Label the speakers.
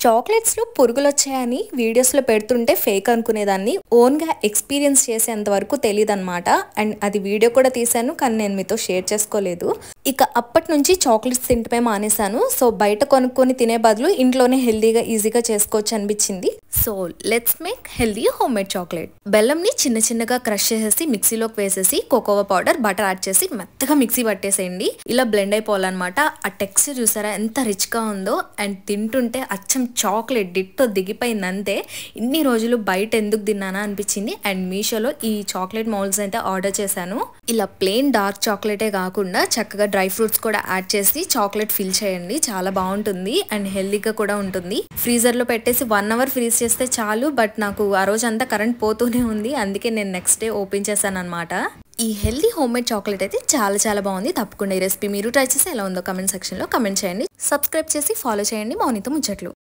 Speaker 1: Chocolates లో పురుగులు వచ్చాయని వీడియోస్ లో పెడుతుంటే ఫేక్ అనుకునేదాన్ని. ఓన్ గా ఎక్స్పీరియన్స్ చేసేంత వరకు తెలియదు అనమాట. అండ్ అది వీడియో కూడా తీసాను, కానీ నేను మీతో షేర్ చేసుకోలేదు. ఇక అప్పటి నుంచి చాక్లెట్స్ తింటమే మానేశాను. సో బయట కొనుక్కొని తినే బదులు ఇంట్లోనే హెల్దీగా ఈజీగా చేసుకోవచ్చు అనిపించింది. So let's make healthy homemade chocolate. బెల్లంని చిన్న చిన్నగా క్రష్ చేసేసి మిక్సీలోకి వేసేసి కోకోవా పౌడర్, బటర్ యాడ్ చేసి మెత్తగా మిక్సీ పట్టేసేయండి. ఇలా బ్లెండ్ అయిపోవాలన్నమాట. ఆ టెక్స్చర్ చూసారా ఎంత రిచ్ గా ఉందో. అండ్ తింటుంటే అచ్చం చాక్లెట్ డిట్టో దిగిపోయింది అంతే. ఇన్ని రోజులు బయట ఎందుకు తిన్నానా అనిపించింది. అండ్ మీషోలో ఈ చాక్లెట్ మౌల్డ్స్ అయితే ఆర్డర్ చేశాను. ఇలా ప్లెయిన్ డార్క్ చాక్లెటే కాకుండా చక్కగా డ్రై ఫ్రూట్స్ కూడా యాడ్ చేసి చాక్లెట్ ఫిల్ చేయండి. చాలా బాగుంటుంది అండ్ హెల్దీగా కూడా ఉంటుంది. ఫ్రీజర్ లో పెట్టేసి 1 అవర్ ఫ్రీజ్ చేస్తే చాలు. బట్ నాకు ఆ రోజు అంతా కరెంట్ పోతూనే ఉంది, అందుకే నేను నెక్స్ట్ డే ఓపెన్ చేశాను అనమాట. ఈ హెల్దీ హోమ్ మేడ్ చాక్లెట్ అయితే చాలా బాగుంది. తప్పకుండా ఈ రెసిపీ మీరు ట్రై చేసి ఎలా ఉందో కమెంట్ సెక్షన్ లో కమెంట్ చేయండి. సబ్స్క్రైబ్ చేసి ఫాలో చేయండి మౌనితో ముచ్చట్లు.